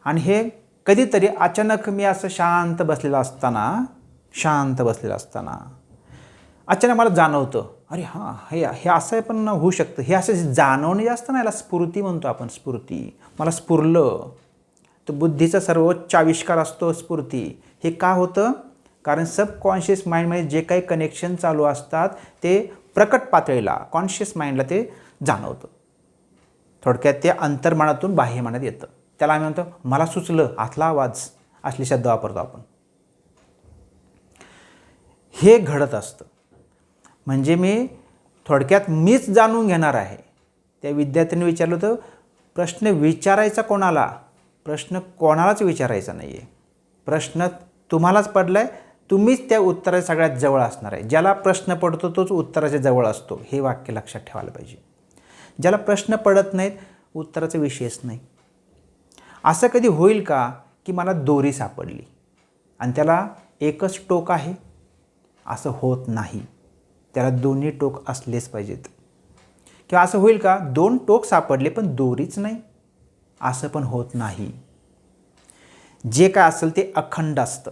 आणि हे कधीतरी अचानक मी असं शांत बसलेलं असताना अचानक मला जाणवतं, अरे हां हे असं पण होऊ शकतं. हे असं जाणवणे जास्त नाही, याला स्फूर्ती म्हणतो आपण. स्फूर्ती, मला स्फुरलं. तो बुद्धीचा सर्वोच्च आविष्कार असतो स्फूर्ती. हे का होतं? कारण सबकॉन्शियस माइंडमध्ये जे काही कनेक्शन चालू असतात ते प्रकट पातळीला, कॉन्शियस माइंडला ते जाणवतं. थोडक्यात ते अंतर्मनातून बाह्यमनात येतं. त्याला आम्ही म्हणतो मला सुचलं, आतला आवाज, असले शब्द वापरतो आपण. हे घडत असतं. म्हणजे मीच जाणून घेणार आहे. त्या विद्यार्थ्यांनी विचारलं होतं, प्रश्न विचारायचा कोणाला? प्रश्न कोणालाच विचारायचा नाही आहे. प्रश्न तुम्हालाच पडला आहे, तुम्हीच त्या उत्तराच्या सगळ्यात जवळ असणार आहे. ज्याला प्रश्न पडतो तोच उत्तराच्या जवळ असतो. हे वाक्य लक्षात ठेवायला पाहिजे. ज्याला प्रश्न पडत नाहीत उत्तराचा विषयच नाही. असं कधी होईल का की मला दोरी सापडली आणि त्याला एकच टोक आहे? असं होत नाही. त्याला दोन्ही टोक असलेच पाहिजेत. किंवा असं होईल का 2 टोक सापडले पण दोरीच नाही? असं पण होत नाही. जे काय असेल ते अखंड असतं.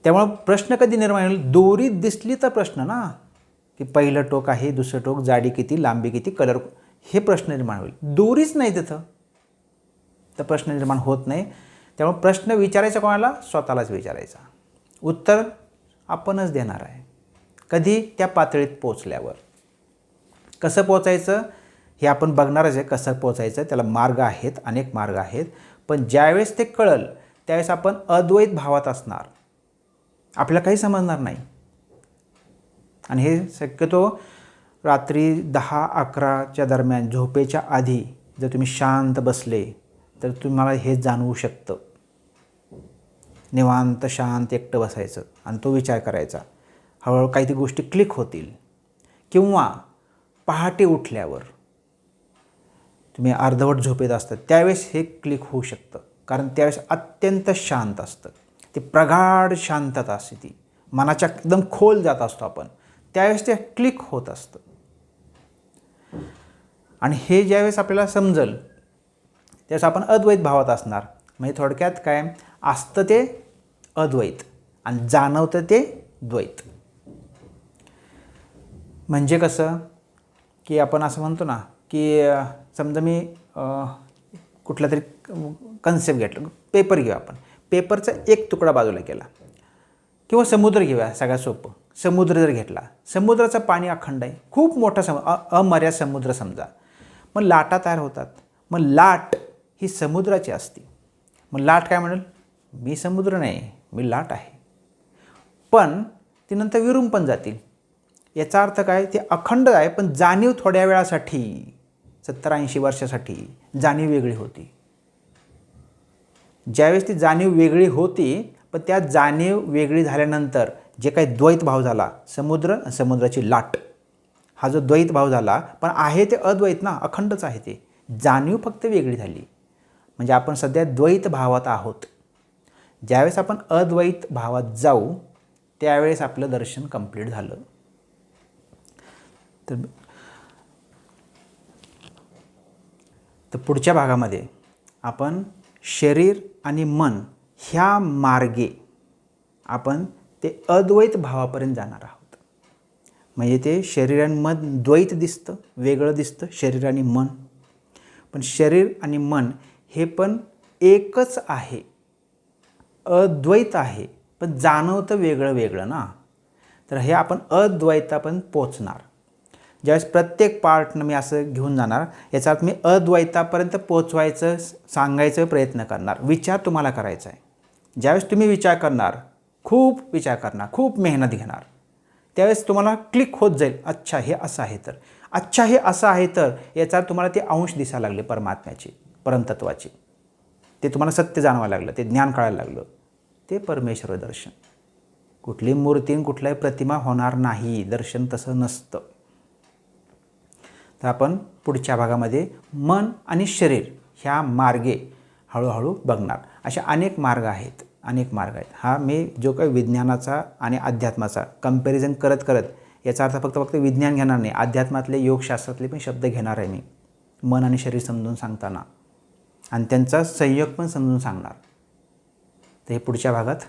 त्यामुळं प्रश्न कधी निर्माण होईल? दोरी दिसली तर प्रश्न ना, की पहिलं टोक आहे, दुसरं टोक, जाडी किती, लांबी किती, कलर, हे प्रश्न निर्माण होईल. दोरीच नाही तिथं तर प्रश्न निर्माण होत नाही. त्यामुळे प्रश्न विचारायचा कोणाला? स्वतःलाच विचारायचा. उत्तर आपणच देणार आहे. कधी? त्या पातळीत पोचल्यावर. कसं पोचायचं हे आपण बघणारच आहे. कसं पोचायचं त्याला मार्ग आहेत, अनेक मार्ग आहेत. पण ज्यावेळेस ते कळल त्यावेळेस आपण अद्वैत भावात असणार. आपल्याला काही समजणार नाही. आणि हे शक्यतो रात्री 10-11च्या दरम्यान झोपेच्या आधी जर तुम्ही शांत बसले तर तुम्हाला हे जाणवू शकतं. निवांत शांत एकटं बसायचं आणि तो विचार करायचा. हळूहळू काही गोष्टी क्लिक होतील. किंवा पहाटे उठल्यावर तुम्ही अर्धवट झोपेत असतात त्यावेळेस हे क्लिक होऊ शकतं. कारण त्यावेळेस अत्यंत शांत असतं. ती प्रगाढ शांतता असते. ती मनाच्या एकदम खोल जात असतो आपण. त्यावेळेस ते क्लिक होत असतं. आणि हे ज्यावेळेस आपल्याला समजल त्यावेळेस आपण अद्वैत भावात असणार. म्हणजे थोडक्यात काय असतं ते अद्वैत आणि जाणवतं ते द्वैत. म्हणजे कसं की आपण असं म्हणतो ना की समजा मी कुठला तरी कन्सेप्ट घेतलं. पेपर घेऊया आपण. पेपरचा एक तुकडा बाजूला केला. किंवा समुद्र घेऊया, सगळ्यात सोपं. समुद्र जर घेतला, समुद्राचं पाणी अखंड आहे. खूप मोठा अमर्याद समुद्र समजा. मग लाटा तयार होतात. मग लाट ही समुद्राची असते. मग लाट काय म्हणेल? मी समुद्र नाही, मी लाट आहे. पण ती नंतर विरून पण जातील. याचा अर्थ काय? ते अखंड आहे पण जाणीव थोड्या वेळासाठी, 70-80 वर्षासाठी जाणीव वेगळी होती. ज्यावेळेस ती जाणीव वेगळी होती पण त्या जाणीव वेगळी झाल्यानंतर जे काही द्वैत भाव झाला, समुद्र आणि समुद्राची लाट, हा जो द्वैत भाव झाला पण आहे ते अद्वैत ना, अखंडच आहे ते. जाणीव फक्त वेगळी झाली. म्हणजे आपण सध्या द्वैत भावात आहोत. ज्यावेळेस आपण अद्वैत भावात जाऊ त्यावेळेस आपलं दर्शन कंप्लीट झालं. तर पुढच्या भागामध्ये आपण शरीर आणि मन ह्या मार्गे आपण ते अद्वैत भावापर्यंत जाणार आहोत. म्हणजे ते शरीर आणि मन द्वैत दिसतं, वेगळं दिसतं शरीर आणि मन. पण शरीर आणि मन हे पण एकच आहे, अद्वैत आहे. पण जाणवतं वेगळं वेगळं ना. तर हे आपण अद्वैतापर्यंत पोचणार. ज्यावेळेस प्रत्येक पार्टनं मी असं घेऊन जाणार, याचा अर्थ मी अद्वैतापर्यंत पोचवायचं, सांगायचा प्रयत्न करणार. विचार तुम्हाला करायचा आहे. ज्यावेळेस तुम्ही विचार करणार, खूप विचार करणार, खूप मेहनत घेणार, त्यावेळेस तुम्हाला क्लिक होत जाईल. अच्छा हे असं आहे तर, अच्छा हे असं आहे तर, याचा तुम्हाला ते अंश दिसायला लागले परमात्म्याचे, परमतत्वाचे. ते तुम्हाला सत्य जाणवायला लागलं, ते ज्ञान कळायला लागलं. ते परमेश्वर दर्शन. कुठली मूर्ती कुठल्याही प्रतिमा होणार नाही. दर्शन तसं नसतं. तर आपण पुढच्या भागामध्ये मन आणि शरीर ह्या मार्गे हळूहळू बघणार. अशा अनेक मार्ग आहेत, अनेक मार्ग आहेत. हा मी जो काही विज्ञानाचा आणि अध्यात्माचा कंपॅरिझन करत करत, याचा अर्थ फक्त विज्ञान घेणार नाही, अध्यात्मातले योगशास्त्रातले पण शब्द घेणार आहे मी मन आणि शरीर समजून सांगताना, आणि त्यांचा संयोग पण समजून सांगणार. तर हे पुढच्या भागात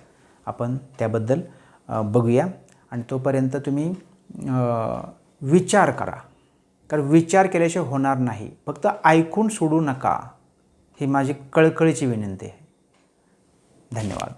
आपण त्याबद्दल बघूया. आणि तोपर्यंत तुम्ही विचार करा. कारण विचार केल्याशिवाय होणार नाही. फक्त ऐकून सोडू नका, ही माझी कळकळीची विनंती आहे. धन्यवाद.